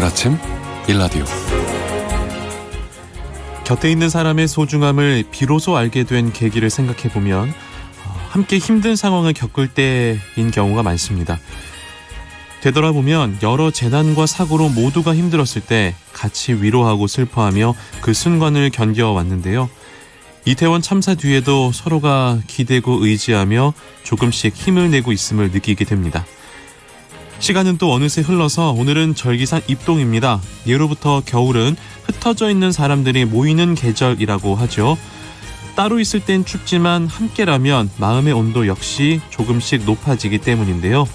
아침 일라디오. 곁에 있는 사람의 소중함을 비로소 알게 된 계기를 생각해보면 함께 힘든 상황을 겪을 때인 경우가 많습니다. 되돌아보면 여러 재난과 사고로 모두가 힘들었을 때 같이 위로하고 슬퍼하며 그 순간을 견뎌왔는데요. 이태원 참사 뒤에도 서로가 기대고 의지하며 조금씩 힘을 내고 있음을 느끼게 됩니다. 시간은 또 어느새 흘러서 오늘은 절기상 입동입니다. 예로부터 겨울은 흩어져 있는 사람들이 모이는 계절이라고 하죠. 따로 있을 땐 춥지만 함께라면 마음의 온도 역시 조금씩 높아지기 때문인데요.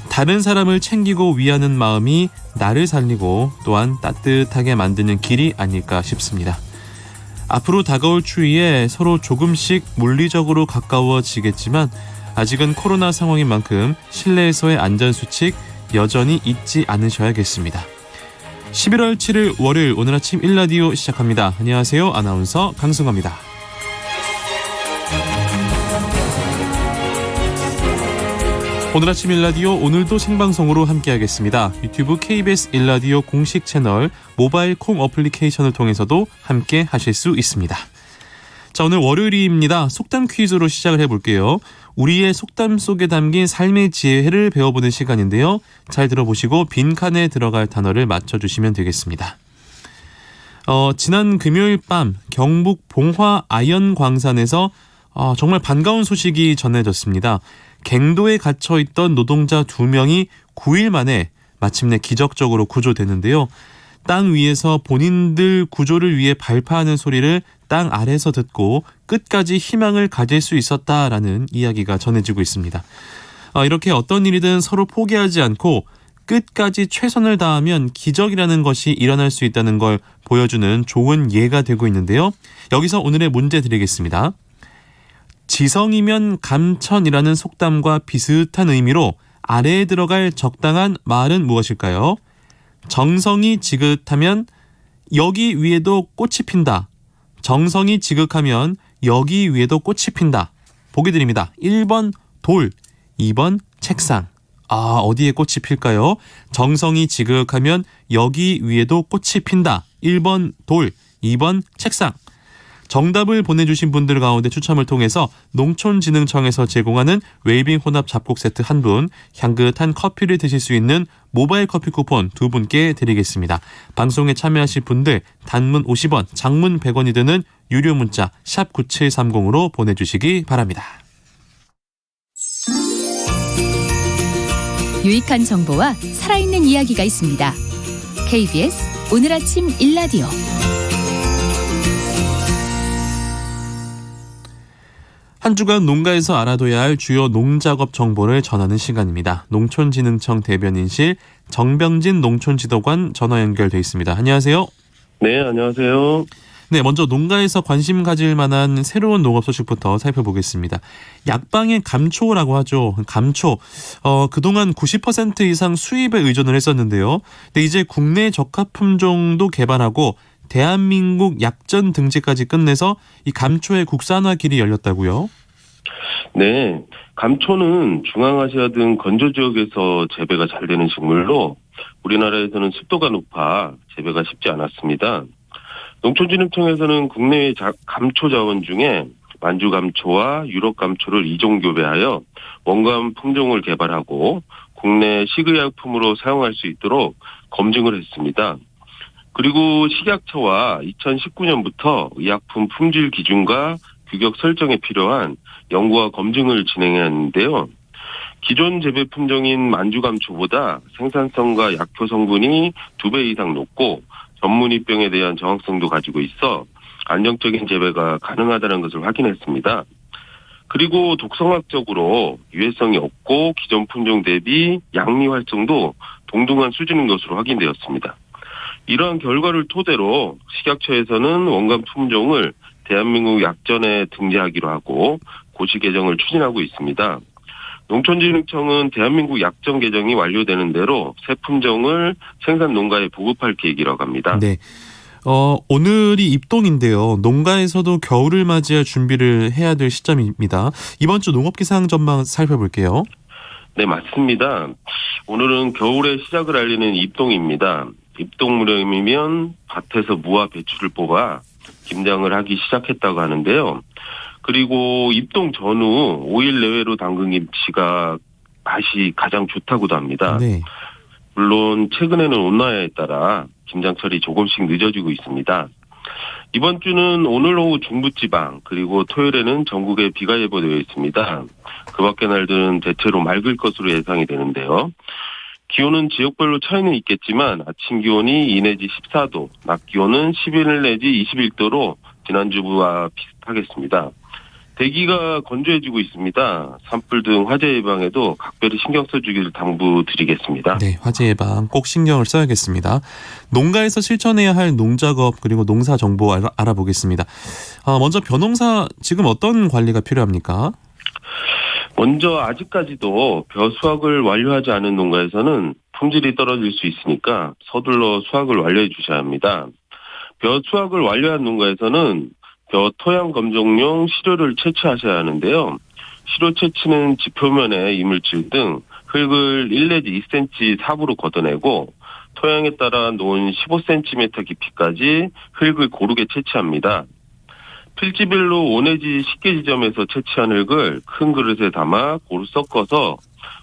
다른 사람을 챙기고 위하는 마음이 나를 살리고 또한 따뜻하게 만드는 길이 아닐까 싶습니다. 앞으로 다가올 추위에 서로 조금씩 물리적으로 가까워지겠지만 아직은 코로나 상황인 만큼 실내에서의 안전수칙 여전히 잊지 않으셔야겠습니다. 11월 7일 월요일 오늘 아침 1라디오 시작합니다. 안녕하세요. 아나운서 강승화입니다. 오늘 아침 1라디오 오늘도 생방송으로 함께하겠습니다. 유튜브 KBS 1라디오 공식 채널 모바일 콩 어플리케이션을 통해서도 함께 하실 수 있습니다. 자, 오늘 월요일입니다. 속담 퀴즈로 시작을 해볼게요. 우리의 속담 속에 담긴 삶의 지혜를 배워보는 시간인데요. 잘 들어보시고 빈칸에 들어갈 단어를 맞춰주시면 되겠습니다. 지난 금요일 밤 경북 봉화 아연광산에서 정말 반가운 소식이 전해졌습니다. 갱도에 갇혀있던 노동자 2명이 9일 만에 마침내 기적적으로 구조되는데요. 땅 위에서 본인들 구조를 위해 발파하는 소리를 땅 아래서 듣고 끝까지 희망을 가질 수 있었다라는 이야기가 전해지고 있습니다. 이렇게 어떤 일이든 서로 포기하지 않고 끝까지 최선을 다하면 기적이라는 것이 일어날 수 있다는 걸 보여주는 좋은 예가 되고 있는데요. 여기서 오늘의 문제 드리겠습니다. 지성이면 감천이라는 속담과 비슷한 의미로 아래에 들어갈 적당한 말은 무엇일까요? 정성이 지긋하면 여기 위에도 꽃이 핀다. 정성이 지극하면 여기 위에도 꽃이 핀다. 보기 드립니다. 1번 돌, 2번 책상. 어디에 꽃이 필까요? 정성이 지극하면 여기 위에도 꽃이 핀다. 1번 돌, 2번 책상. 정답을 보내주신 분들 가운데 추첨을 통해서 농촌진흥청에서 제공하는 웰빙 혼합 잡곡 세트 1분, 향긋한 커피를 드실 수 있는 모바일 커피 쿠폰 2분께 드리겠습니다. 방송에 참여하실 분들 단문 50원, 장문 100원이 드는 유료 문자 샵 9730으로 보내주시기 바랍니다. 유익한 정보와 살아있는 이야기가 있습니다. KBS 오늘 아침 1라디오. 한 주간 농가에서 알아둬야 할 주요 농작업 정보를 전하는 시간입니다. 농촌진흥청 대변인실 정병진 농촌지도관 전화 연결돼 있습니다. 안녕하세요. 네, 안녕하세요. 네, 먼저 농가에서 관심 가질 만한 새로운 농업 소식부터 살펴보겠습니다. 약방의 감초라고 하죠. 감초. 그동안 90% 이상 수입에 의존을 했었는데요. 근데 이제 국내 적합 품종도 개발하고 대한민국 약전 등재까지 끝내서 이 감초의 국산화 길이 열렸다고요? 네, 감초는 중앙아시아 등 건조 지역에서 재배가 잘 되는 식물로 우리나라에서는 습도가 높아 재배가 쉽지 않았습니다. 농촌진흥청에서는 국내의 감초 자원 중에 만주감초와 유럽감초를 이종 교배하여 원감 품종을 개발하고 국내 식의약품으로 사용할 수 있도록 검증을 했습니다. 그리고 식약처와 2019년부터 의약품 품질 기준과 규격 설정에 필요한 연구와 검증을 진행했는데요. 기존 재배 품종인 만주감초보다 생산성과 약효 성분이 2배 이상 높고 전문 입병에 대한 정확성도 가지고 있어 안정적인 재배가 가능하다는 것을 확인했습니다. 그리고 독성학적으로 유해성이 없고 기존 품종 대비 양리 활성도 동등한 수준인 것으로 확인되었습니다. 이러한 결과를 토대로 식약처에서는 원감 품종을 대한민국 약전에 등재하기로 하고 고시 개정을 추진하고 있습니다. 농촌진흥청은 대한민국 약전 개정이 완료되는 대로 새 품종을 생산 농가에 보급할 계획이라고 합니다. 네. 오늘이 입동인데요. 농가에서도 겨울을 맞이할 준비를 해야 될 시점입니다. 이번 주 농업기상 전망 살펴볼게요. 네, 맞습니다. 오늘은 겨울의 시작을 알리는 입동입니다. 입동 무렵이면 밭에서 무와 배추를 뽑아 김장을 하기 시작했다고 하는데요. 그리고 입동 전후 5일 내외로 담근 김치가 맛이 가장 좋다고도 합니다. 네. 물론 최근에는 온난화에 따라 김장철이 조금씩 늦어지고 있습니다. 이번 주는 오늘 오후 중부지방 그리고 토요일에는 전국에 비가 예보되어 있습니다. 그 밖의 날들은 대체로 맑을 것으로 예상이 되는데요. 기온은 지역별로 차이는 있겠지만 아침 기온이 2 내지 14도, 낮 기온은 11 내지 21도로 지난주와 비슷하겠습니다. 대기가 건조해지고 있습니다. 산불 등 화재 예방에도 각별히 신경 써주기를 당부드리겠습니다. 네, 화재 예방 꼭 신경을 써야겠습니다. 농가에서 실천해야 할 농작업 그리고 농사 정보 알아보겠습니다. 먼저 벼농사 지금 어떤 관리가 필요합니까? 먼저 아직까지도 벼 수확을 완료하지 않은 농가에서는 품질이 떨어질 수 있으니까 서둘러 수확을 완료해 주셔야 합니다. 벼 수확을 완료한 농가에서는 벼 토양 검정용 시료를 채취하셔야 하는데요. 시료 채취는 지표면에 이물질 등 흙을 1 내지 2cm 삽으로 걷어내고 토양에 따라 놓은 15cm 깊이까지 흙을 고르게 채취합니다. 필지별로 5 내지 10개 지점에서 채취한 흙을 큰 그릇에 담아 고루 섞어서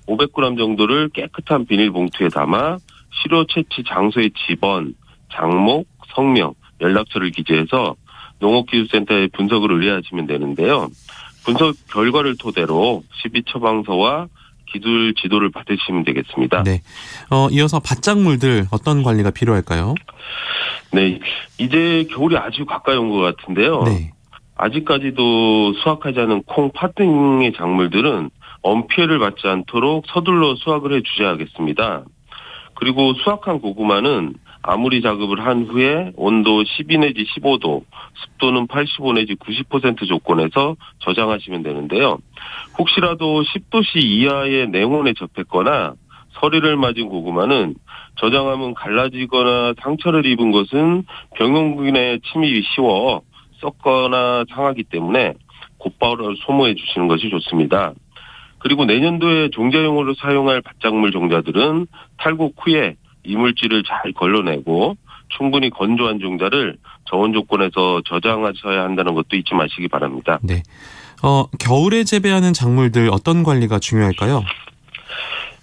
500g 정도를 깨끗한 비닐봉투에 담아 시료 채취 장소의 지번, 장목, 성명, 연락처를 기재해서 농업기술센터에 분석을 의뢰하시면 되는데요. 분석 결과를 토대로 시비 처방서와 기술 지도를 받으시면 되겠습니다. 네. 이어서 밭작물들 어떤 관리가 필요할까요? 네. 이제 겨울이 아주 가까이 온 것 같은데요. 네. 아직까지도 수확하지 않은 콩, 팥 등의 작물들은 엄피해를 받지 않도록 서둘러 수확을 해 주셔야겠습니다. 그리고 수확한 고구마는 아무리 작업을 한 후에 온도 12 내지 15도, 습도는 85 내지 90% 조건에서 저장하시면 되는데요. 혹시라도 10도씨 이하의 냉온에 접했거나 서리를 맞은 고구마는 저장하면 갈라지거나 상처를 입은 것은 병용균의 침입이 쉬워 썩거나 상하기 때문에 곧바로 소모해 주시는 것이 좋습니다. 그리고 내년도에 종자용으로 사용할 밭작물 종자들은 탈곡 후에 이물질을 잘 걸러내고 충분히 건조한 종자를 저온 조건에서 저장하셔야 한다는 것도 잊지 마시기 바랍니다. 네. 겨울에 재배하는 작물들 어떤 관리가 중요할까요?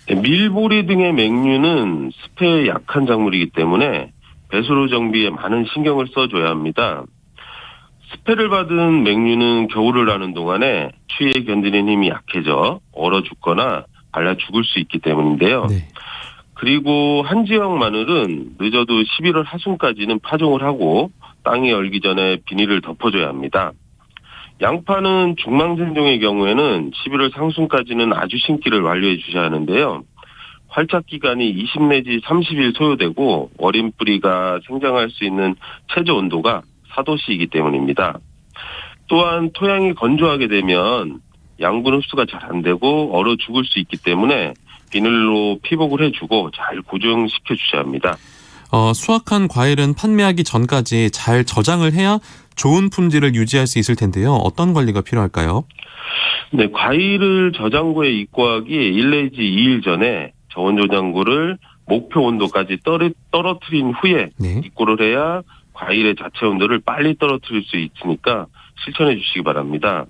네, 밀보리 등의 맹류는 습해에 약한 작물이기 때문에 배수로 정비에 많은 신경을 써줘야 합니다. 습해를 받은 맹류는 겨울을 나는 동안에 추위에 견디는 힘이 약해져 얼어 죽거나 말라 죽을 수 있기 때문인데요. 네. 그리고 한 지역 마늘은 늦어도 11월 하순까지는 파종을 하고 땅이 얼기 전에 비닐을 덮어줘야 합니다. 양파는 중망생종의 경우에는 11월 상순까지는 아주 심기를 완료해 주셔야 하는데요. 활착 기간이 20 내지 30일 소요되고 어린 뿌리가 생장할 수 있는 최저 온도가 4도씨이기 때문입니다. 또한 토양이 건조하게 되면 양분 흡수가 잘 안 되고 얼어 죽을 수 있기 때문에 비닐로 피복을 해주고 잘 고정시켜 주셔야 합니다. 수확한 과일은 판매하기 전까지 잘 저장을 해야 좋은 품질을 유지할 수 있을 텐데요. 어떤 관리가 필요할까요? 네, 과일을 저장고에 입고하기 1 내지 2일 전에 저온 저장고를 목표 온도까지 떨어뜨린 후에 네. 입고를 해야 과일의 자체 온도를 빨리 떨어뜨릴 수 있으니까 실천해 주시기 바랍니다.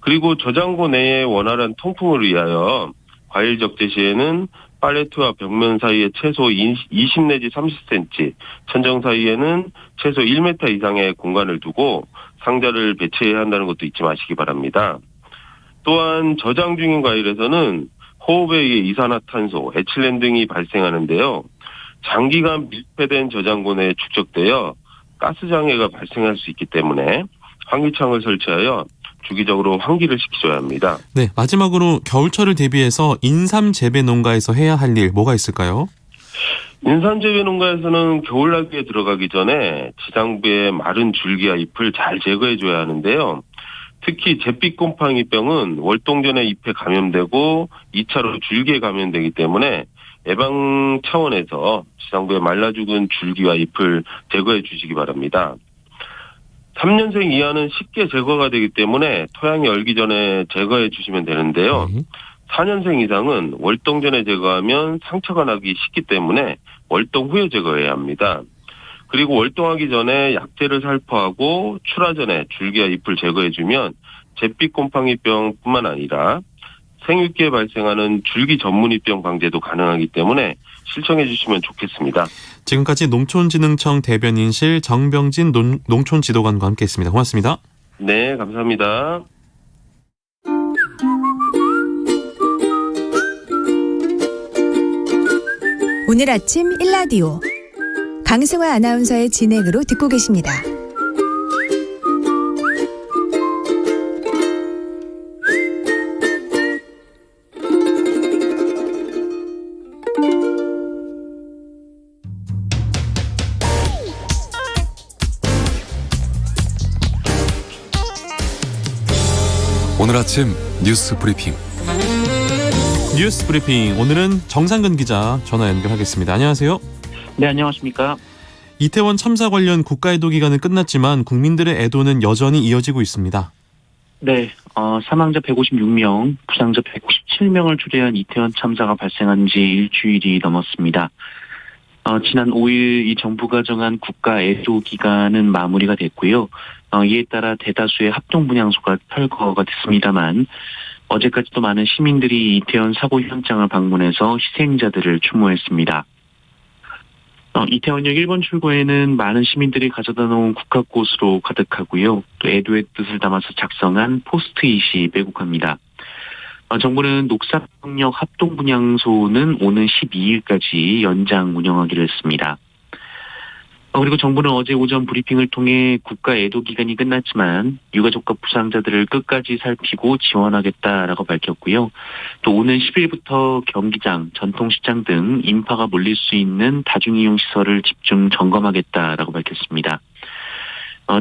그리고 저장고 내에 원활한 통풍을 위하여 과일 적재 시에는 팔레트와 벽면 사이에 최소 20 내지 30cm, 천정 사이에는 최소 1m 이상의 공간을 두고 상자를 배치해야 한다는 것도 잊지 마시기 바랍니다. 또한 저장 중인 과일에서는 호흡에 의해 이산화탄소, 에틸렌 등이 발생하는데요. 장기간 밀폐된 저장고 내에 축적되어 가스 장애가 발생할 수 있기 때문에 환기창을 설치하여 주기적으로 환기를 시켜줘야 합니다. 네, 마지막으로 겨울철을 대비해서 인삼 재배 농가에서 해야 할 일 뭐가 있을까요? 인삼 재배 농가에서는 겨울나기에 들어가기 전에 지상부의 마른 줄기와 잎을 잘 제거해줘야 하는데요. 특히 잿빛곰팡이병은 월동전에 잎에 감염되고 2차로 줄기에 감염되기 때문에 예방 차원에서 지상부에 말라 죽은 줄기와 잎을 제거해 주시기 바랍니다. 3년생 이하는 쉽게 제거가 되기 때문에 토양이 얼기 전에 제거해 주시면 되는데요. 4년생 이상은 월동 전에 제거하면 상처가 나기 쉽기 때문에 월동 후에 제거해야 합니다. 그리고 월동하기 전에 약재를 살포하고 출하 전에 줄기와 잎을 제거해주면 잿빛 곰팡이병뿐만 아니라 생육기에 발생하는 줄기 전문이병 방제도 가능하기 때문에 실천해 주시면 좋겠습니다. 지금까지 농촌진흥청 대변인실 정병진 농촌지도관과 함께했습니다. 고맙습니다. 네, 감사합니다. 오늘 아침 일라디오 강승화 아나운서의 진행으로 듣고 계십니다. 오늘 아침 뉴스 브리핑. 뉴스 브리핑, 오늘은 정상근 기자 전화 연결하겠습니다. 안녕하세요. 네, 안녕하십니까. 이태원 참사 관련 국가애도 기간은 끝났지만 국민들의 애도는 여전히 이어지고 있습니다. 네, 사망자 156명, 부상자 197명을 초래한 이태원 참사가 발생한 지 일주일이 넘었습니다. 지난 5일 이 정부가 정한 국가애도 기간은 마무리가 됐고요. 이에 따라 대다수의 합동분향소가 철거가 됐습니다만 어제까지도 많은 시민들이 이태원 사고 현장을 방문해서 희생자들을 추모했습니다. 이태원역 1번 출구에는 많은 시민들이 가져다 놓은 국화꽃으로 가득하고요. 또 애도의 뜻을 담아서 작성한 포스트잇이 빼곡합니다. 정부는 녹사평역 합동분향소는 오는 12일까지 연장 운영하기로 했습니다. 그리고 정부는 어제 오전 브리핑을 통해 국가 애도 기간이 끝났지만 유가족과 부상자들을 끝까지 살피고 지원하겠다라고 밝혔고요. 또 오는 10일부터 경기장, 전통시장 등 인파가 몰릴 수 있는 다중이용시설을 집중 점검하겠다라고 밝혔습니다.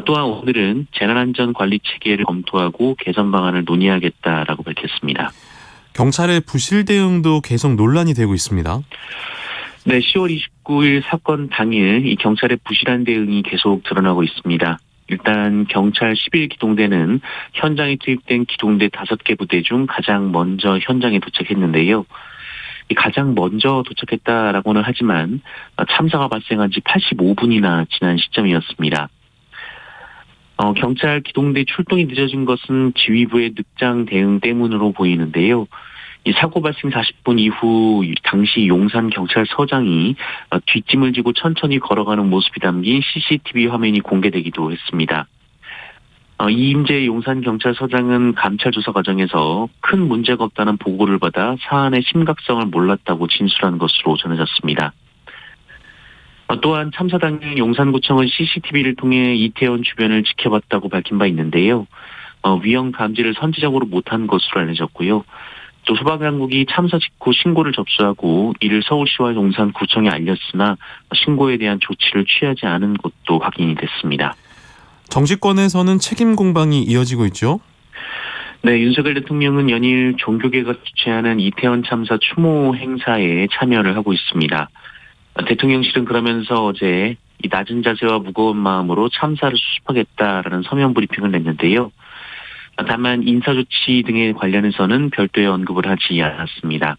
또한 오늘은 재난안전관리체계를 검토하고 개선 방안을 논의하겠다라고 밝혔습니다. 경찰의 부실 대응도 계속 논란이 되고 있습니다. 네, 10월 29일 사건 당일 이 경찰의 부실한 대응이 계속 드러나고 있습니다. 일단 경찰 11기동대는 현장에 투입된 기동대 5개 부대 중 가장 먼저 현장에 도착했는데요. 가장 먼저 도착했다라고는 하지만 참사가 발생한 지 85분이나 지난 시점이었습니다. 경찰 기동대 출동이 늦어진 것은 지휘부의 늑장 대응 때문으로 보이는데요. 이 사고 발생 40분 이후 당시 용산경찰서장이 뒷짐을 지고 천천히 걸어가는 모습이 담긴 CCTV 화면이 공개되기도 했습니다. 이임재 용산경찰서장은 감찰 조사 과정에서 큰 문제가 없다는 보고를 받아 사안의 심각성을 몰랐다고 진술한 것으로 전해졌습니다. 또한 참사 당일 용산구청은 CCTV를 통해 이태원 주변을 지켜봤다고 밝힌 바 있는데요. 위험 감지를 선제적으로 못한 것으로 알려졌고요. 또 소방당국이 참사 직후 신고를 접수하고 이를 서울시와 용산구청에 알렸으나 신고에 대한 조치를 취하지 않은 것도 확인이 됐습니다. 정치권에서는 책임 공방이 이어지고 있죠? 네, 윤석열 대통령은 연일 종교계가 주최하는 이태원 참사 추모 행사에 참여를 하고 있습니다. 대통령실은 그러면서 어제 이 낮은 자세와 무거운 마음으로 참사를 수습하겠다라는 서면 브리핑을 냈는데요. 다만 인사조치 등에 관련해서는 별도의 언급을 하지 않았습니다.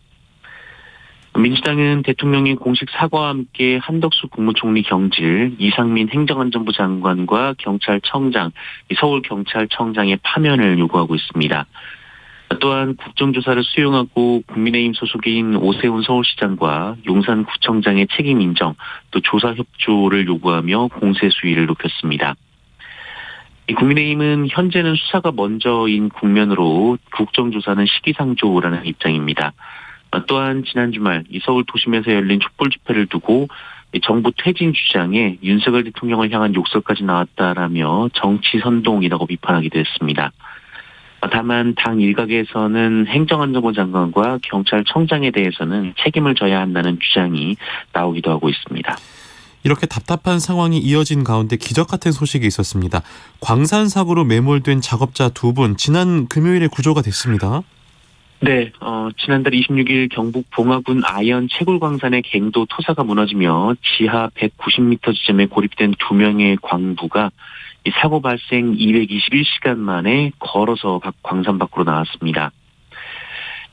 민주당은 대통령이 공식 사과와 함께 한덕수 국무총리 경질, 이상민 행정안전부 장관과 경찰청장, 서울경찰청장의 파면을 요구하고 있습니다. 또한 국정조사를 수용하고 국민의힘 소속인 오세훈 서울시장과 용산구청장의 책임 인정, 또 조사 협조를 요구하며 공세 수위를 높였습니다. 국민의힘은 현재는 수사가 먼저인 국면으로 국정조사는 시기상조라는 입장입니다. 또한 지난 주말 이 서울 도심에서 열린 촛불 집회를 두고 정부 퇴진 주장에 윤석열 대통령을 향한 욕설까지 나왔다라며 정치 선동이라고 비판하기도 했습니다. 다만 당 일각에서는 행정안전부 장관과 경찰청장에 대해서는 책임을 져야 한다는 주장이 나오기도 하고 있습니다. 이렇게 답답한 상황이 이어진 가운데 기적 같은 소식이 있었습니다. 광산 사고로 매몰된 작업자 2분, 지난 금요일에 구조가 됐습니다. 네, 지난달 26일 경북 봉화군 아연 채굴광산의 갱도 토사가 무너지며 지하 190m 지점에 고립된 2명의 광부가 이 사고 발생 221시간 만에 걸어서 광산 밖으로 나왔습니다.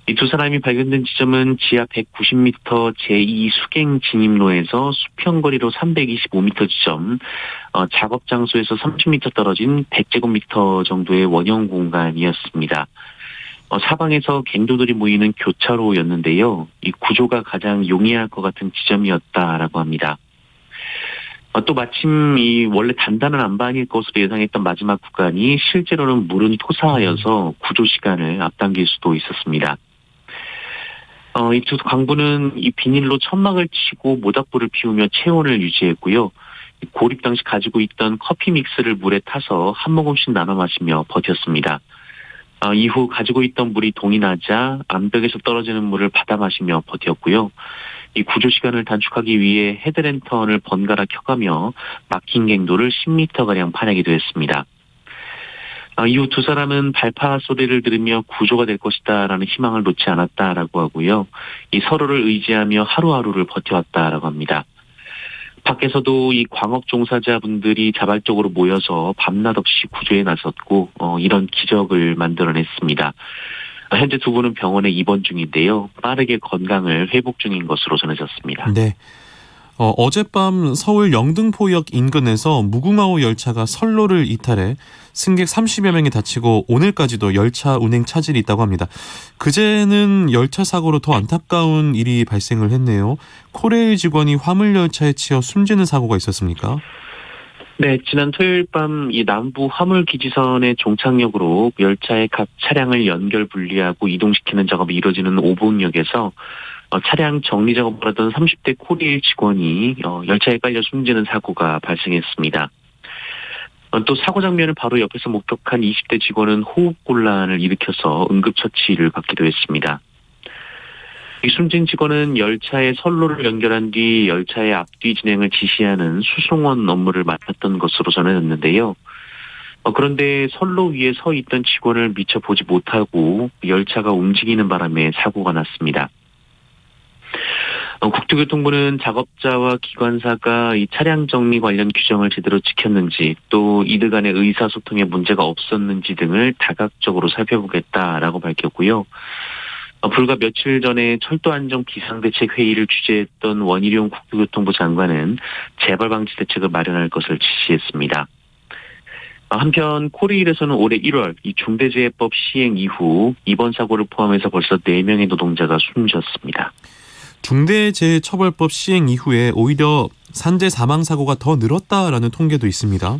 이 두 사람이 발견된 지점은 지하 190m 제2 수갱 진입로에서 수평거리로 325m 지점, 작업 장소에서 30m 떨어진 100제곱미터 정도의 원형 공간이었습니다. 사방에서 갱도들이 모이는 교차로였는데요. 이 구조가 가장 용이할 것 같은 지점이었다라고 합니다. 또 마침 이 원래 단단한 안반일 것으로 예상했던 마지막 구간이 실제로는 무른 토사하여서 구조 시간을 앞당길 수도 있었습니다. 이 두 광부는 이 비닐로 천막을 치고 모닥불을 피우며 체온을 유지했고요. 고립 당시 가지고 있던 커피 믹스를 물에 타서 한 모금씩 나눠 마시며 버텼습니다. 이후 가지고 있던 물이 동이 나자 암벽에서 떨어지는 물을 받아 마시며 버텼고요. 이 구조 시간을 단축하기 위해 헤드랜턴을 번갈아 켜가며 막힌 갱도를 10m가량 파내기도 했습니다. 이후 두 사람은 발파 소리를 들으며 구조가 될 것이다라는 희망을 놓지 않았다라고 하고요. 이 서로를 의지하며 하루하루를 버텨왔다라고 합니다. 밖에서도 이 광업 종사자분들이 자발적으로 모여서 밤낮 없이 구조에 나섰고 이런 기적을 만들어냈습니다. 현재 두 분은 병원에 입원 중인데요. 빠르게 건강을 회복 중인 것으로 전해졌습니다. 네. 어젯밤 서울 영등포역 인근에서 무궁화호 열차가 선로를 이탈해 승객 30여 명이 다치고 오늘까지도 열차 운행 차질이 있다고 합니다. 그제는 열차 사고로 더 안타까운 일이 발생을 했네요. 코레일 직원이 화물 열차에 치여 숨지는 사고가 있었습니까? 네, 지난 토요일 밤 이 남부 화물기지선의 종착역으로 열차의 각 차량을 연결 분리하고 이동시키는 작업이 이루어지는 오봉역에서 차량 정리 작업을 하던 30대 코레일 직원이 열차에 깔려 숨지는 사고가 발생했습니다. 또 사고 장면을 바로 옆에서 목격한 20대 직원은 호흡곤란을 일으켜서 응급처치를 받기도 했습니다. 이 숨진 직원은 열차의 선로를 연결한 뒤 열차의 앞뒤 진행을 지시하는 수송원 업무를 맡았던 것으로 전해졌는데요. 그런데 선로 위에 서 있던 직원을 미처 보지 못하고 열차가 움직이는 바람에 사고가 났습니다. 국토교통부는 작업자와 기관사가 이 차량 정리 관련 규정을 제대로 지켰는지 또 이들 간의 의사소통에 문제가 없었는지 등을 다각적으로 살펴보겠다라고 밝혔고요. 불과 며칠 전에 철도안전 비상대책회의를 주재했던 원희룡 국토교통부 장관은 재발방지 대책을 마련할 것을 지시했습니다. 한편 코레일에서는 올해 1월 이 중대재해법 시행 이후 이번 사고를 포함해서 벌써 4명의 노동자가 숨졌습니다. 중대재해처벌법 시행 이후에 오히려 산재 사망 사고가 더 늘었다라는 통계도 있습니다.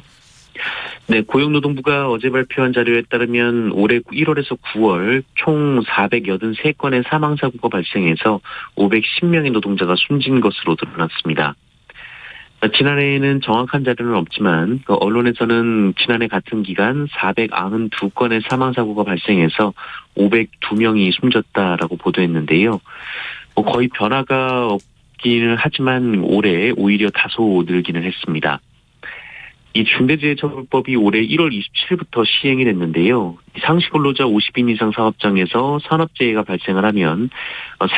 네, 고용노동부가 어제 발표한 자료에 따르면 올해 1월에서 9월 총 483건의 사망사고가 발생해서 510명의 노동자가 숨진 것으로 드러났습니다. 지난해에는 정확한 자료는 없지만 언론에서는 지난해 같은 기간 492건의 사망사고가 발생해서 502명이 숨졌다라고 보도했는데요. 거의 변화가 없기는 하지만 올해 오히려 다소 늘기는 했습니다. 이 중대재해처벌법이 올해 1월 27일부터 시행이 됐는데요. 상시근로자 50인 이상 사업장에서 산업재해가 발생을 하면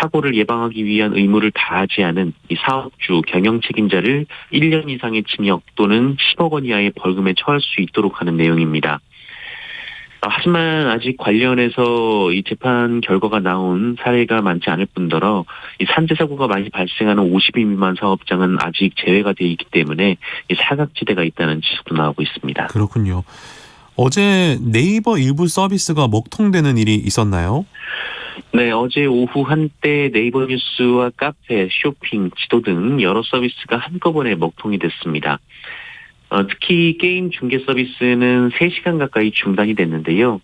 사고를 예방하기 위한 의무를 다하지 않은 이 사업주, 경영 책임자를 1년 이상의 징역 또는 10억 원 이하의 벌금에 처할 수 있도록 하는 내용입니다. 하지만 아직 관련해서 이 재판 결과가 나온 사례가 많지 않을 뿐더러 이 산재 사고가 많이 발생하는 50인 미만 사업장은 아직 제외가 되어 있기 때문에 이 사각지대가 있다는 지적도 나오고 있습니다. 그렇군요. 어제 네이버 일부 서비스가 먹통되는 일이 있었나요? 네, 어제 오후 한때 네이버 뉴스와 카페, 쇼핑, 지도 등 여러 서비스가 한꺼번에 먹통이 됐습니다. 특히 게임 중계 서비스는 3시간 가까이 중단이 됐는데요.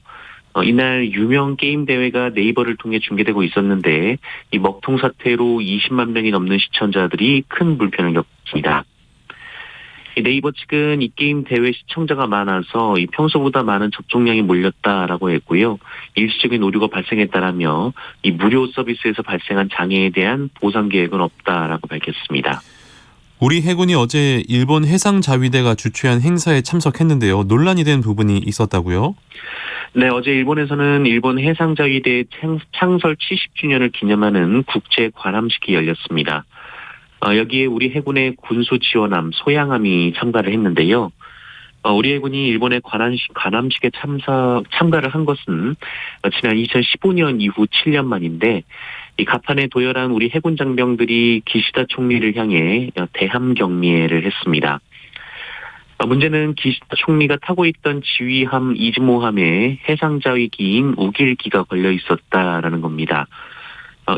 이날 유명 게임 대회가 네이버를 통해 중계되고 있었는데 이 먹통 사태로 20만 명이 넘는 시청자들이 큰 불편을 겪었습니다. 네이버 측은 이 게임 대회 시청자가 많아서 이 평소보다 많은 접종량이 몰렸다라고 했고요. 일시적인 오류가 발생했다라며 이 무료 서비스에서 발생한 장애에 대한 보상 계획은 없다라고 밝혔습니다. 우리 해군이 어제 일본 해상자위대가 주최한 행사에 참석했는데요. 논란이 된 부분이 있었다고요? 네, 어제 일본에서는 일본 해상자위대 창설 70주년을 기념하는 국제 관함식이 열렸습니다. 여기에 우리 해군의 군수 지원함, 소양함이 참가를 했는데요. 우리 해군이 일본의 관함식에 참가를 한 것은 지난 2015년 이후 7년 만인데, 이 갑판에 도열한 우리 해군 장병들이 기시다 총리를 향해 대함 경례를 했습니다. 문제는 기시다 총리가 타고 있던 지휘함 이즈모함에 해상자위기인 우길기가 걸려 있었다라는 겁니다.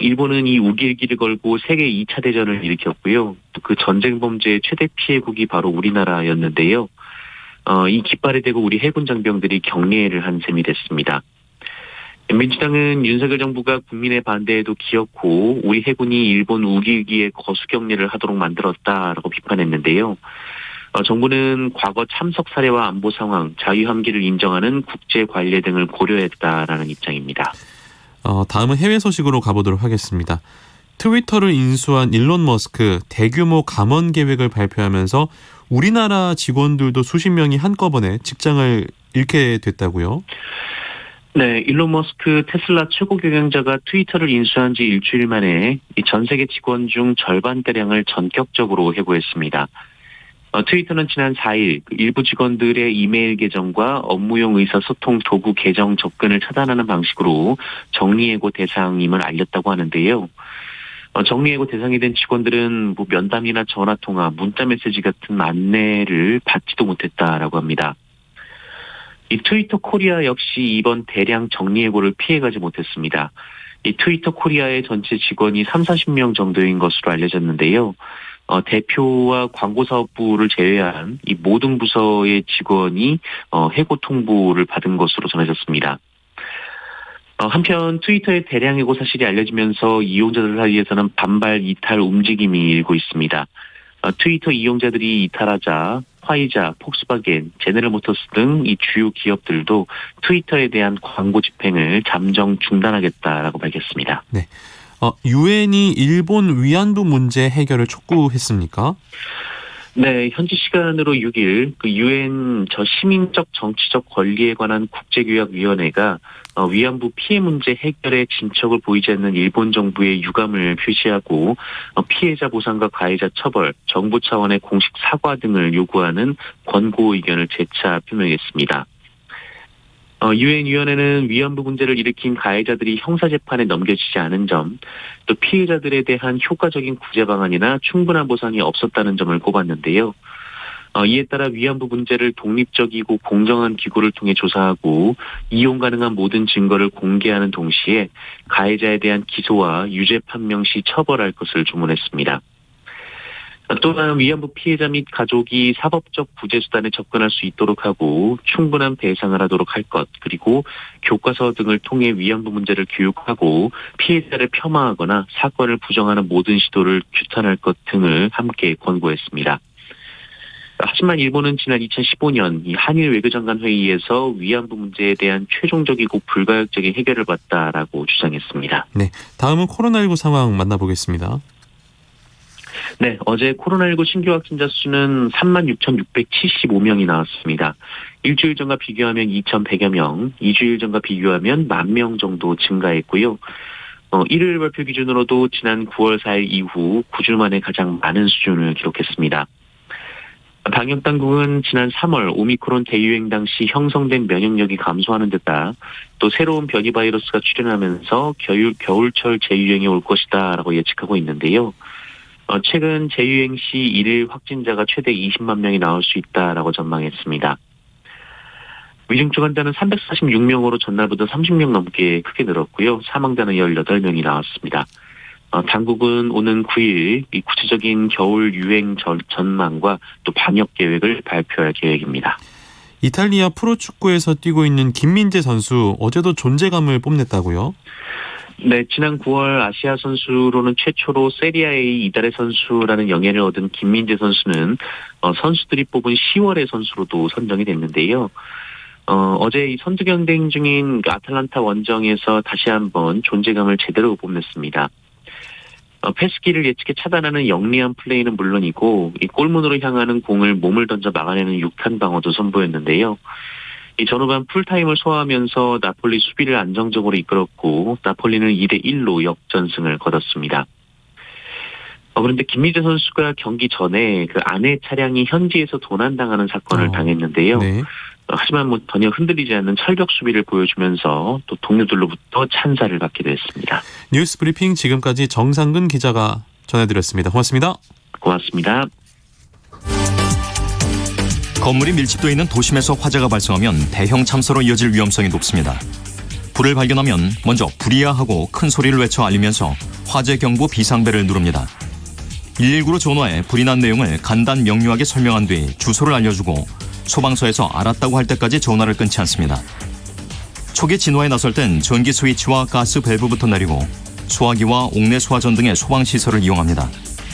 일본은 이 우길기를 걸고 세계 2차 대전을 일으켰고요. 그 전쟁 범죄의 최대 피해국이 바로 우리나라였는데요. 이 깃발에 대고 우리 해군 장병들이 경례를 한 셈이 됐습니다. 민주당은 윤석열 정부가 국민의 반대에도 기어코 우리 해군이 일본 우길기에 거수 경례를 하도록 만들었다라고 비판했는데요. 정부는 과거 참석 사례와 안보 상황, 자유함기를 인정하는 국제 관례 등을 고려했다라는 입장입니다. 다음은 해외 소식으로 가보도록 하겠습니다. 트위터를 인수한 일론 머스크 대규모 감원 계획을 발표하면서 우리나라 직원들도 수십 명이 한꺼번에 직장을 잃게 됐다고요? 네, 일론 머스크 테슬라 최고 경영자가 트위터를 인수한 지 일주일 만에 전 세계 직원 중 절반가량을 전격적으로 해고했습니다. 트위터는 지난 4일 일부 직원들의 이메일 계정과 업무용 의사소통 도구 계정 접근을 차단하는 방식으로 정리해고 대상임을 알렸다고 하는데요. 정리해고 대상이 된 직원들은 면담이나 전화통화, 문자메시지 같은 안내를 받지도 못했다라고 합니다. 이 트위터 코리아 역시 이번 대량 정리해고를 피해가지 못했습니다. 이 트위터 코리아의 전체 직원이 30-40명 정도인 것으로 알려졌는데요. 대표와 광고사업부를 제외한 이 모든 부서의 직원이 해고 통보를 받은 것으로 전해졌습니다. 한편 트위터의 대량 해고 사실이 알려지면서 이용자들 사이에서는 반발 이탈 움직임이 일고 있습니다. 트위터 이용자들이 이탈하자 화이자, 폭스바겐, 제네럴모터스 등 이 주요 기업들도 트위터에 대한 광고 집행을 잠정 중단하겠다라고 밝혔습니다. 네. 유엔이 일본 위안부 문제 해결을 촉구했습니까? 네, 현지 시간으로 6일 유엔 시민적 정치적 권리에 관한 국제규약위원회가 위안부 피해 문제 해결에 진척을 보이지 않는 일본 정부의 유감을 표시하고 피해자 보상과 가해자 처벌, 정부 차원의 공식 사과 등을 요구하는 권고 의견을 재차 표명했습니다. 유엔위원회는 위안부 문제를 일으킨 가해자들이 형사재판에 넘겨지지 않은 점, 또 피해자들에 대한 효과적인 구제 방안이나 충분한 보상이 없었다는 점을 꼽았는데요. 이에 따라 위안부 문제를 독립적이고 공정한 기구를 통해 조사하고 이용 가능한 모든 증거를 공개하는 동시에 가해자에 대한 기소와 유죄 판명 시 처벌할 것을 주문했습니다. 또한 위안부 피해자 및 가족이 사법적 구제 수단에 접근할 수 있도록 하고 충분한 배상을 하도록 할 것, 그리고 교과서 등을 통해 위안부 문제를 교육하고 피해자를 폄하하거나 사건을 부정하는 모든 시도를 규탄할 것 등을 함께 권고했습니다. 하지만 일본은 지난 2015년 이 한일 외교장관 회의에서 위안부 문제에 대한 최종적이고 불가역적인 해결을 봤다라고 주장했습니다. 네, 다음은 코로나19 상황 만나보겠습니다. 네, 어제 코로나19 신규 확진자 수는 36,675명이 나왔습니다. 일주일 전과 비교하면 2,100여 명, 2주일 전과 비교하면 10,000명 정도 증가했고요. 일요일 발표 기준으로도 지난 9월 4일 이후 9주 만에 가장 많은 수준을 기록했습니다. 방역당국은 지난 3월 오미크론 대유행 당시 형성된 면역력이 감소하는 데다 또 새로운 변이 바이러스가 출현하면서 겨울철 재유행이 올 것이다라고 예측하고 있는데요. 최근 재유행 시 일일 확진자가 최대 20만 명이 나올 수 있다라고 전망했습니다. 위중증 환자는 346명으로 전날보다 30명 넘게 크게 늘었고요. 사망자는 18명이 나왔습니다. 당국은 오는 9일 이 구체적인 겨울 유행 전망과 또 방역 계획을 발표할 계획입니다. 이탈리아 프로축구에서 뛰고 있는 김민재 선수 어제도 존재감을 뽐냈다고요? 네, 지난 9월 아시아 선수로는 최초로 세리아-A 이달의 선수라는 영예를 얻은 김민재 선수는 선수들이 뽑은 10월의 선수로도 선정이 됐는데요. 어제 이 선두 경쟁 중인 아틀란타 원정에서 다시 한번 존재감을 제대로 뽐냈습니다. 패스기를 예측해 차단하는 영리한 플레이는 물론이고 이 골문으로 향하는 공을 몸을 던져 막아내는 육탄 방어도 선보였는데요. 이 전후반 풀타임을 소화하면서 나폴리 수비를 안정적으로 이끌었고 나폴리는 2-1로 역전승을 거뒀습니다. 그런데 김미재 선수가 경기 전에 그 아내 차량이 현지에서 도난당하는 사건을 당했는데요. 네. 하지만 전혀 흔들리지 않는 철벽 수비를 보여주면서 또 동료들로부터 찬사를 받기도 했습니다. 뉴스 브리핑 지금까지 정상근 기자가 전해드렸습니다. 고맙습니다. 고맙습니다. 건물이 밀집되어 있는 도심에서 화재가 발생하면 대형 참사로 이어질 위험성이 높습니다. 불을 발견하면 먼저 불이야 하고 큰 소리를 외쳐 알리면서 화재 경보 비상벨을 누릅니다. 119로 전화해 불이 난 내용을 간단 명료하게 설명한 뒤 주소를 알려주고 소방서에서 알았다고 할 때까지 전화를 끊지 않습니다. 초기 진화에 나설 땐 전기 스위치와 가스 밸브부터 내리고 소화기와 옥내 소화전 등의 소방시설을 이용합니다.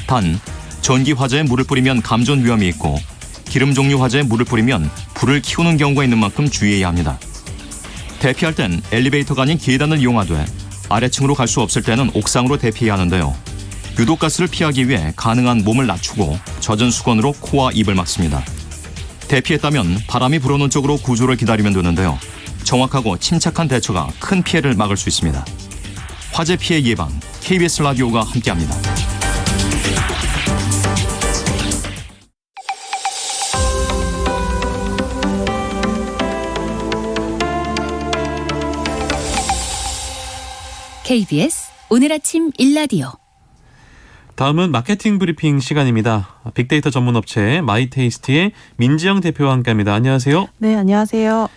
단, 전기 화재에 물을 뿌리면 감전 위험이 있고 기름 종류 화재에 물을 뿌리면 불을 키우는 경우가 있는 만큼 주의해야 합니다. 대피할 땐 엘리베이터가 아닌 계단을 이용하되 아래층으로 갈 수 없을 때는 옥상으로 대피해야 하는데요. 유독가스를 피하기 위해 가능한 몸을 낮추고 젖은 수건으로 코와 입을 막습니다. 대피했다면 바람이 불어오는 쪽으로 구조를 기다리면 되는데요. 정확하고 침착한 대처가 큰 피해를 막을 수 있습니다. 화재 피해 예방, KBS 라디오가 함께합니다. KBS 오늘 아침 일라디오. 다음은 마케팅 브리핑 시간입니다. 빅데이터 전문 업체 마이테이스트의 민지영 대표와 함께합니다. 안녕하세요. 네, 안녕하세요.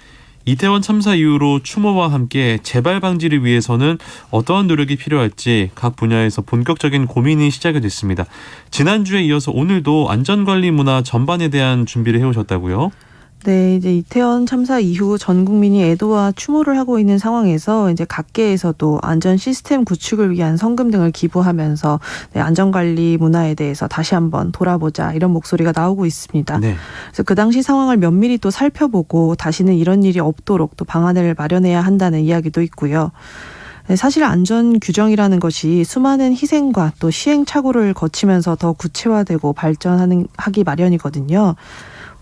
이태원 참사 이후로 추모와 함께 재발 방지를 위해서는 어떠한 노력이 필요할지 각 분야에서 본격적인 고민이 시작이 됐습니다. 지난주에 이어서 오늘도 안전관리 문화 전반에 대한 준비를 해오셨다고요? 네, 이제 이태원 참사 이후 전 국민이 애도와 추모를 하고 있는 상황에서 이제 각계에서도 안전 시스템 구축을 위한 성금 등을 기부하면서 안전관리 문화에 대해서 다시 한번 돌아보자 이런 목소리가 나오고 있습니다. 네. 그래서 그 당시 상황을 면밀히 또 살펴보고 다시는 이런 일이 없도록 또 방안을 마련해야 한다는 이야기도 있고요. 사실 안전 규정이라는 것이 수많은 희생과 또 시행착오를 거치면서 더 구체화되고 발전하기 마련이거든요.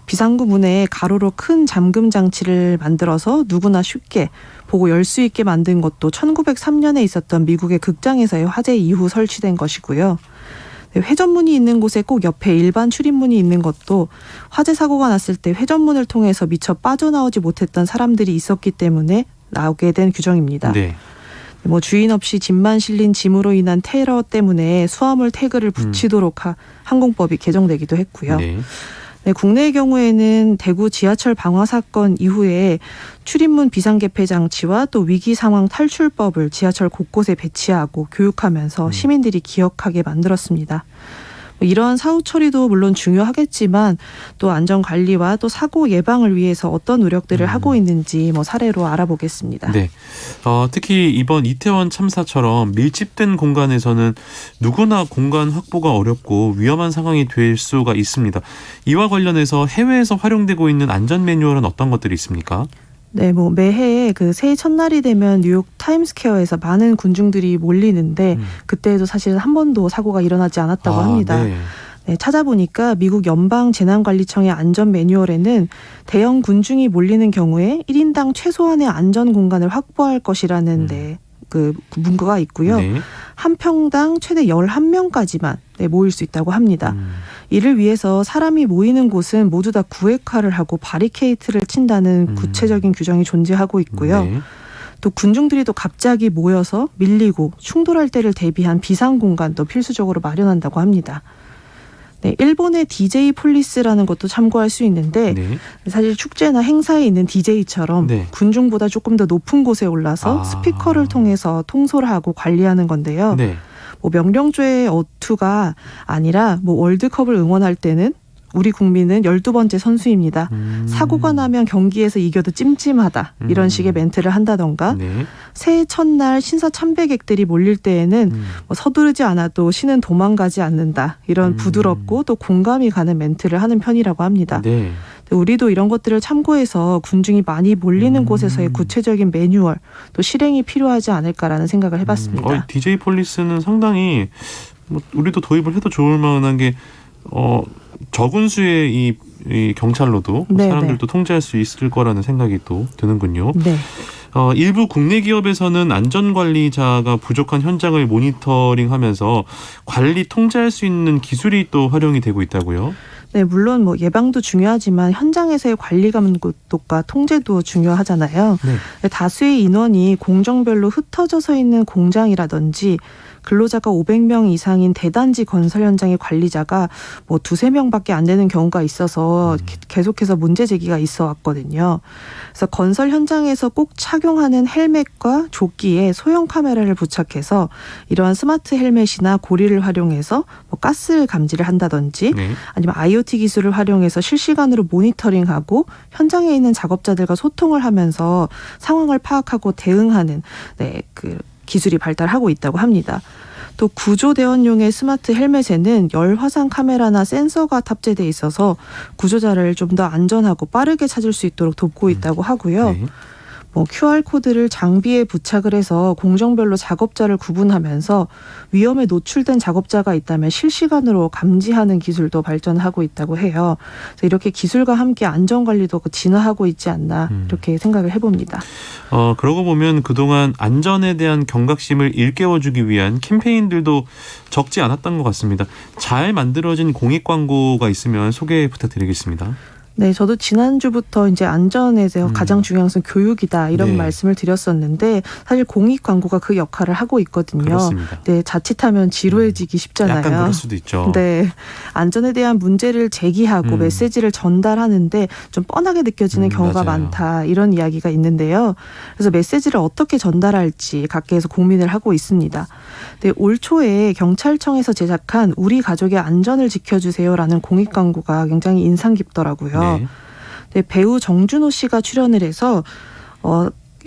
비상구 문에 가로로 큰 잠금 장치를 만들어서 누구나 쉽게 보고 열 수 있게 만든 것도 1903년에 있었던 미국의 극장에서의 화재 이후 설치된 것이고요. 회전문이 있는 곳에 꼭 옆에 일반 출입문이 있는 것도 화재 사고가 났을 때 회전문을 통해서 미처 빠져나오지 못했던 사람들이 있었기 때문에 나오게 된 규정입니다. 네. 주인 없이 짐만 실린 짐으로 인한 테러 때문에 수화물 태그를 붙이도록 항공법이 개정되기도 했고요. 네. 네, 국내의 경우에는 대구 지하철 방화 사건 이후에 출입문 비상개폐 장치와 또 위기 상황 탈출법을 지하철 곳곳에 배치하고 교육하면서 시민들이 기억하게 만들었습니다. 이러한 사후 처리도 물론 중요하겠지만 또 안전 관리와 또 사고 예방을 위해서 어떤 노력들을 하고 있는지 사례로 알아보겠습니다. 네. 특히 이번 이태원 참사처럼 밀집된 공간에서는 누구나 공간 확보가 어렵고 위험한 상황이 될 수가 있습니다. 이와 관련해서 해외에서 활용되고 있는 안전 매뉴얼은 어떤 것들이 있습니까? 네, 매해 그 새해 첫날이 되면 뉴욕 타임스퀘어에서 많은 군중들이 몰리는데 그때에도 사실은 한 번도 사고가 일어나지 않았다고 합니다. 네. 네, 찾아보니까 미국 연방재난관리청의 안전 매뉴얼에는 대형 군중이 몰리는 경우에 1인당 최소한의 안전 공간을 확보할 것이라는 그 문구가 있고요. 네. 한 평당 최대 11명까지만 모일 수 있다고 합니다. 이를 위해서 사람이 모이는 곳은 모두 다 구획화를 하고 바리케이트를 친다는 구체적인 규정이 존재하고 있고요. 네. 또 군중들이 또 갑자기 모여서 밀리고 충돌할 때를 대비한 비상 공간도 필수적으로 마련한다고 합니다. 네, 일본의 DJ 폴리스라는 것도 참고할 수 있는데 네. 사실 축제나 행사에 있는 DJ처럼 네. 군중보다 조금 더 높은 곳에 올라서 스피커를 통해서 통솔하고 관리하는 건데요. 네. 명령조의 어투가 아니라 월드컵을 응원할 때는 우리 국민은 12번째 선수입니다. 사고가 나면 경기에서 이겨도 찜찜하다. 이런 식의 멘트를 한다던가 네. 새해 첫날 신사 참배객들이 몰릴 때에는 서두르지 않아도 신은 도망가지 않는다. 이런 부드럽고 또 공감이 가는 멘트를 하는 편이라고 합니다. 네. 우리도 이런 것들을 참고해서 군중이 많이 몰리는 곳에서의 구체적인 매뉴얼 또 실행이 필요하지 않을까라는 생각을 해봤습니다. DJ 폴리스는 상당히 우리도 도입을 해도 좋을 만한 게 적은 수의 이 경찰로도 네, 사람들도 통제할 수 있을 거라는 생각이 또 드는군요. 네. 일부 국내 기업에서는 안전관리자가 부족한 현장을 모니터링하면서 관리 통제할 수 있는 기술이 또 활용이 되고 있다고요? 네, 물론 뭐 예방도 중요하지만 현장에서의 관리 감독과 통제도 중요하잖아요. 네. 다수의 인원이 공정별로 흩어져서 있는 공장이라든지 근로자가 500명 이상인 대단지 건설 현장의 관리자가 뭐 2-3명밖에 안 되는 경우가 있어서 계속해서 문제 제기가 있어 왔거든요. 그래서 건설 현장에서 꼭 착용하는 헬멧과 조끼에 소형 카메라를 부착해서 이러한 스마트 헬멧이나 고리를 활용해서 뭐 가스 감지를 한다든지 네. 아니면 IoT 기술을 활용해서 실시간으로 모니터링하고 현장에 있는 작업자들과 소통을 하면서 상황을 파악하고 대응하는 그 기술이 발달하고 있다고 합니다. 또 구조대원용의 스마트 헬멧에는 열 화상 카메라나 센서가 탑재돼 있어서 구조자를 좀 더 안전하고 빠르게 찾을 수 있도록 돕고 있다고 하고요. 네. 뭐 QR코드를 장비에 부착을 해서 공정별로 작업자를 구분하면서 위험에 노출된 작업자가 있다면 실시간으로 감지하는 기술도 발전하고 있다고 해요. 그래서 이렇게 기술과 함께 안전관리도 진화하고 있지 않나 이렇게 생각을 해봅니다. 그러고 보면 그동안 안전에 대한 경각심을 일깨워주기 위한 캠페인들도 적지 않았던 것 같습니다. 잘 만들어진 공익 광고가 있으면 소개 부탁드리겠습니다. 네, 저도 지난주부터 이제 안전에 대해서 가장 중요한 것은 교육이다 이런 네. 말씀을 드렸었는데 사실 공익 광고가 그 역할을 하고 있거든요. 그렇습니다. 네, 자칫하면 지루해지기 쉽잖아요. 약간 그럴 수도 있죠. 네, 안전에 대한 문제를 제기하고 메시지를 전달하는데 좀 뻔하게 느껴지는 경우가 맞아요. 많다 이런 이야기가 있는데요. 그래서 메시지를 어떻게 전달할지 각계에서 고민을 하고 있습니다. 네, 올 초에 경찰청에서 제작한 우리 가족의 안전을 지켜주세요라는 공익 광고가 굉장히 인상 깊더라고요. 네. 네, 배우 정준호 씨가 출연을 해서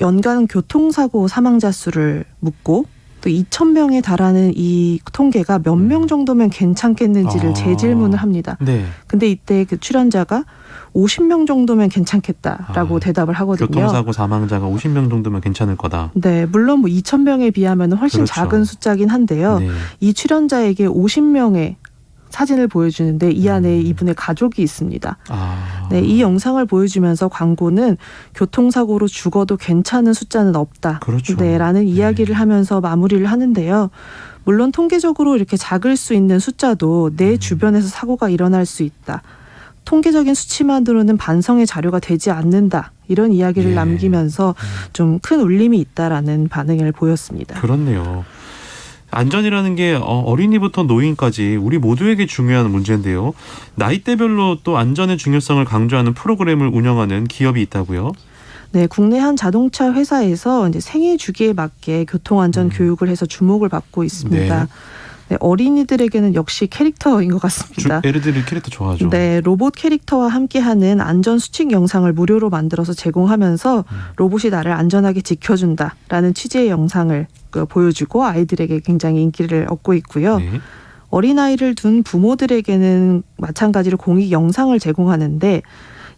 연간 교통사고 사망자 수를 묻고 또 2,000명에 달하는 이 통계가 몇 명 정도면 괜찮겠는지를 재질문을 합니다. 네. 근데 이때 그 출연자가 50명 정도면 괜찮겠다라고 대답을 하거든요. 교통사고 사망자가 50명 정도면 괜찮을 거다. 네, 물론 뭐 2,000명에 비하면 훨씬 그렇죠. 작은 숫자긴 한데요. 네. 이 출연자에게 50명의 사진을 보여주는데 이 안에 이분의 가족이 있습니다. 네, 이 영상을 보여주면서 광고는 교통사고로 죽어도 괜찮은 숫자는 없다. 그렇죠. 네, 라는 이야기를 하면서 마무리를 하는데요. 물론 통계적으로 이렇게 작을 수 있는 숫자도 내 주변에서 사고가 일어날 수 있다. 통계적인 수치만으로는 반성의 자료가 되지 않는다. 이런 이야기를 남기면서 좀 큰 울림이 있다라는 반응을 보였습니다. 그렇네요. 안전이라는 게 어린이부터 노인까지 우리 모두에게 중요한 문제인데요. 나이대별로 또 안전의 중요성을 강조하는 프로그램을 운영하는 기업이 있다고요? 네, 국내 한 자동차 회사에서 이제 생애 주기에 맞게 교통안전 교육을 해서 주목을 받고 있습니다. 네. 네, 어린이들에게는 역시 캐릭터인 것 같습니다. 애들이 캐릭터 좋아하죠. 네, 로봇 캐릭터와 함께하는 안전 수칙 영상을 무료로 만들어서 제공하면서 로봇이 나를 안전하게 지켜준다라는 취지의 영상을 보여주고 아이들에게 굉장히 인기를 얻고 있고요. 네. 어린아이를 둔 부모들에게는 마찬가지로 공익 영상을 제공하는데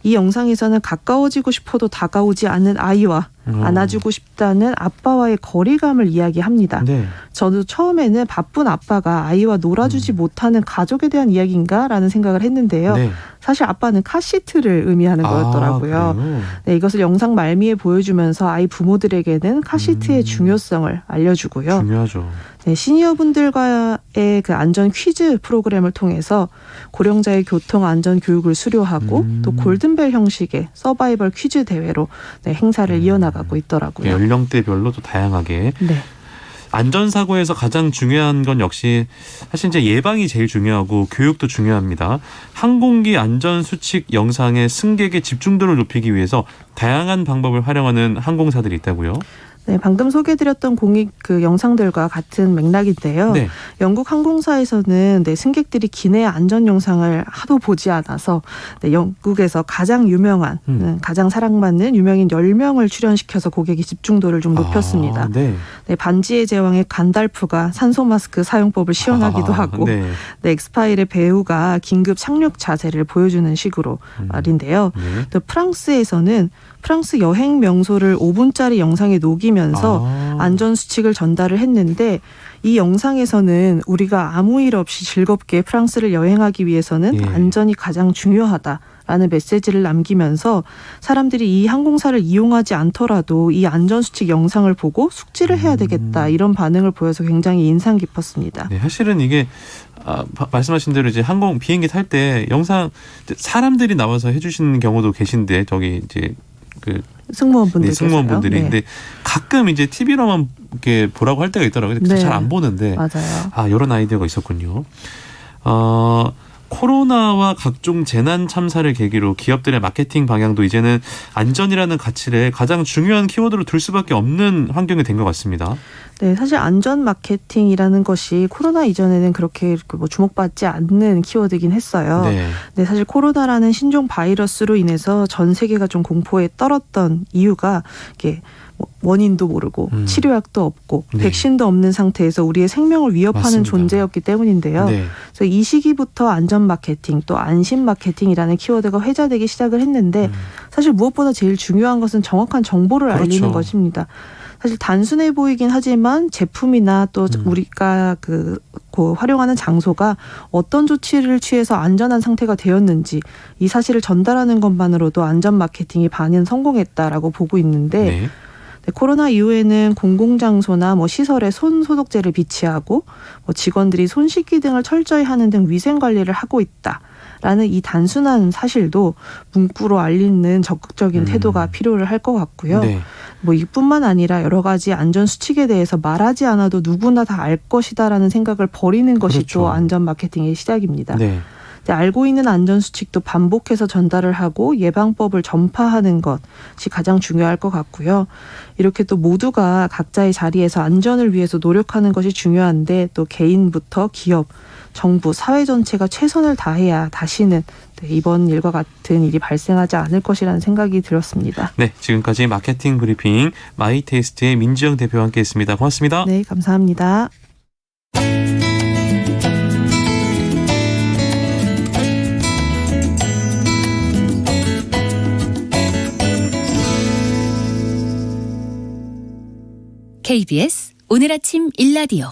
이 영상에서는 가까워지고 싶어도 다가오지 않는 아이와 안아주고 싶다는 아빠와의 거리감을 이야기합니다. 네. 저도 처음에는 바쁜 아빠가 아이와 놀아주지 못하는 가족에 대한 이야기인가라는 생각을 했는데요. 네. 사실 아빠는 카시트를 의미하는 거였더라고요. 그래요? 네, 이것을 영상 말미에 보여주면서 아이 부모들에게는 카시트의 중요성을 알려주고요. 중요하죠. 네, 시니어분들과의 그 안전 퀴즈 프로그램을 통해서 고령자의 교통 안전 교육을 수료하고 또 골든벨 형식의 서바이벌 퀴즈 대회로 네, 행사를 이어나가고 있더라고요. 연령대별로 또 다양하게. 네. 안전사고에서 가장 중요한 건 역시 사실 이제 예방이 제일 중요하고 교육도 중요합니다. 항공기 안전수칙 영상의 승객의 집중도를 높이기 위해서 다양한 방법을 활용하는 항공사들이 있다고요? 네, 방금 소개해드렸던 공익 그 영상들과 같은 맥락인데요. 네. 영국 항공사에서는 네, 승객들이 기내 안전 영상을 하도 보지 않아서 네, 영국에서 가장 유명한, 가장 사랑받는 유명인 10명을 출연시켜서 고객의 집중도를 좀 높였습니다. 네. 네, 반지의 제왕의 간달프가 산소 마스크 사용법을 시연하기도 하고 네. 네, 엑스파일의 배우가 긴급 착륙 자세를 보여주는 식으로 말인데요. 네. 또 프랑스에서는 프랑스 여행 명소를 5분짜리 영상에 녹이면서 안전 수칙을 전달을 했는데 이 영상에서는 우리가 아무 일 없이 즐겁게 프랑스를 여행하기 위해서는 예. 안전이 가장 중요하다라는 라는 메시지를 남기면서 사람들이 이 항공사를 이용하지 않더라도 이 안전수칙 영상을 보고 숙지를 해야 되겠다 이런 반응을 보여서 굉장히 인상 깊었습니다. 네, 사실은 이게 말씀하신 대로 이제 비행기 탈 때 영상 사람들이 나와서 해주시는 경우도 계신데 저기 이제 승무원분들 승무원분들이 근데 가끔 이제 TV로만 이렇게 보라고 할 때가 있더라고요. 네. 잘 안 보는데 맞아요. 이런 아이디어가 있었군요. 코로나와 각종 재난 참사를 계기로 기업들의 마케팅 방향도 이제는 안전이라는 가치를 가장 중요한 키워드로 둘 수밖에 없는 환경이 된 것 같습니다. 네, 사실 안전 마케팅이라는 것이 코로나 이전에는 그렇게 주목받지 않는 키워드긴 했어요. 네. 네, 사실 코로나라는 신종 바이러스로 인해서 전 세계가 좀 공포에 떨었던 이유가 이게 원인도 모르고 치료약도 없고 네. 백신도 없는 상태에서 우리의 생명을 위협하는 맞습니다. 존재였기 때문인데요. 네. 그래서 이 시기부터 안전 마케팅 또 안심 마케팅이라는 키워드가 회자되기 시작을 했는데 사실 무엇보다 제일 중요한 것은 정확한 정보를 그렇죠. 알리는 것입니다. 사실 단순해 보이긴 하지만 제품이나 또 우리가 활용하는 장소가 어떤 조치를 취해서 안전한 상태가 되었는지 이 사실을 전달하는 것만으로도 안전 마케팅이 반은 성공했다라고 보고 있는데 네. 네, 코로나 이후에는 공공장소나 시설에 손 소독제를 비치하고 직원들이 손 씻기 등을 철저히 하는 등 위생 관리를 하고 있다라는 이 단순한 사실도 문구로 알리는 적극적인 태도가 필요를 할 것 같고요. 네. 이뿐만 아니라 여러 가지 안전 수칙에 대해서 말하지 않아도 누구나 다 알 것이다라는 생각을 버리는 것이 그렇죠. 또 안전 마케팅의 시작입니다. 네. 알고 있는 안전 수칙도 반복해서 전달을 하고 예방법을 전파하는 것이 가장 중요할 것 같고요. 이렇게 또 모두가 각자의 자리에서 안전을 위해서 노력하는 것이 중요한데 또 개인부터 기업, 정부, 사회 전체가 최선을 다해야 다시는 이번 일과 같은 일이 발생하지 않을 것이라는 생각이 들었습니다. 네, 지금까지 마케팅 브리핑 마이테이스트의 민지영 대표와 함께했습니다. 고맙습니다. 네, 감사합니다. KBS 오늘 아침 일라디오.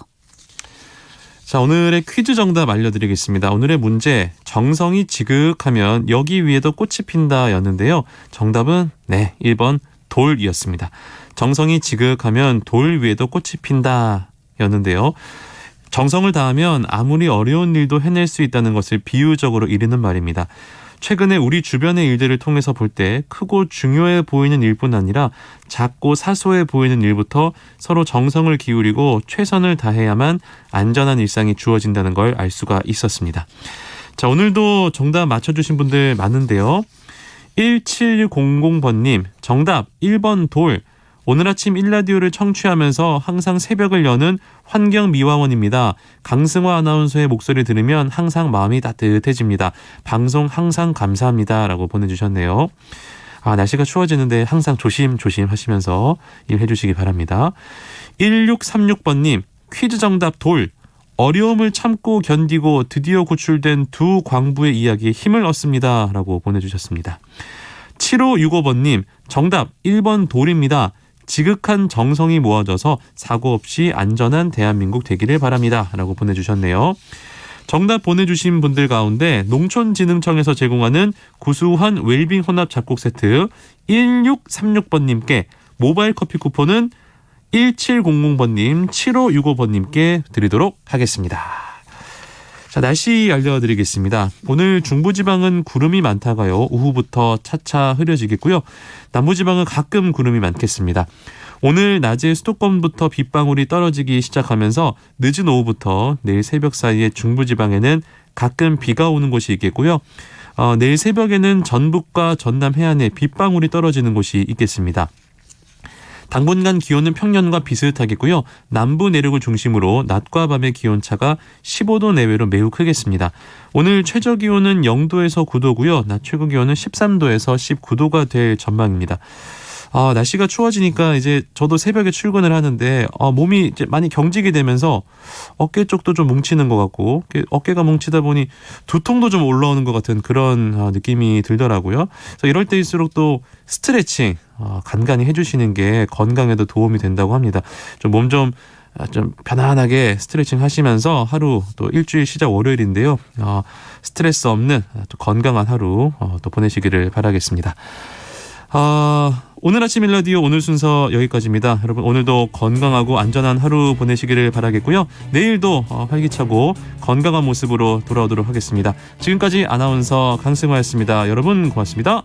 자, 오늘의 퀴즈 정답 알려드리겠습니다. 오늘의 문제, 정성이 지극하면 여기 위에도 꽃이 핀다 였는데요. 정답은 1번 돌이었습니다. 정성이 지극하면 돌 위에도 꽃이 핀다 였는데요. 정성을 다하면 아무리 어려운 일도 해낼 수 있다는 것을 비유적으로 이르는 말입니다. 최근에 우리 주변의 일들을 통해서 볼 때 크고 중요해 보이는 일뿐 아니라 작고 사소해 보이는 일부터 서로 정성을 기울이고 최선을 다해야만 안전한 일상이 주어진다는 걸 알 수가 있었습니다. 자, 오늘도 정답 맞춰주신 분들 많은데요. 1700번님 정답 1번 돌. 오늘 아침 일라디오를 청취하면서 항상 새벽을 여는 환경미화원입니다. 강승화 아나운서의 목소리 들으면 항상 마음이 따뜻해집니다. 방송 항상 감사합니다. 라고 보내주셨네요. 날씨가 추워지는데 항상 조심조심 하시면서 일해 주시기 바랍니다. 1636번님 퀴즈 정답 돌. 어려움을 참고 견디고 드디어 구출된 두 광부의 이야기에 힘을 얻습니다. 라고 보내주셨습니다. 7565번님 정답 1번 돌입니다. 지극한 정성이 모아져서 사고 없이 안전한 대한민국 되기를 바랍니다. 라고 보내주셨네요. 정답 보내주신 분들 가운데 농촌진흥청에서 제공하는 구수한 웰빙 혼합 잡곡 세트 1636번님께 모바일 커피 쿠폰은 1700번님, 7565번님께 드리도록 하겠습니다. 자, 날씨 알려드리겠습니다. 오늘 중부지방은 구름이 많다가요. 오후부터 차차 흐려지겠고요. 남부지방은 가끔 구름이 많겠습니다. 오늘 낮에 수도권부터 빗방울이 떨어지기 시작하면서 늦은 오후부터 내일 새벽 사이에 중부지방에는 가끔 비가 오는 곳이 있겠고요. 내일 새벽에는 전북과 전남 해안에 빗방울이 떨어지는 곳이 있겠습니다. 당분간 기온은 평년과 비슷하겠고요. 남부 내륙을 중심으로 낮과 밤의 기온차가 15도 내외로 매우 크겠습니다. 오늘 최저 기온은 0도에서 9도고요. 낮 최고 기온은 13도에서 19도가 될 전망입니다. 날씨가 추워지니까 이제 저도 새벽에 출근을 하는데 몸이 이제 많이 경직이 되면서 어깨 쪽도 좀 뭉치는 것 같고 어깨가 뭉치다 보니 두통도 좀 올라오는 것 같은 그런 느낌이 들더라고요. 그래서 이럴 때일수록 또 스트레칭 간간히 해주시는 게 건강에도 도움이 된다고 합니다. 좀 몸 좀 좀 편안하게 스트레칭 하시면서 하루 또 일주일 시작 월요일인데요. 스트레스 없는 또 건강한 하루 또 보내시기를 바라겠습니다. 오늘 아침 일라디오 오늘 순서 여기까지입니다. 여러분 오늘도 건강하고 안전한 하루 보내시기를 바라겠고요. 내일도 활기차고 건강한 모습으로 돌아오도록 하겠습니다. 지금까지 아나운서 강승화였습니다. 여러분 고맙습니다.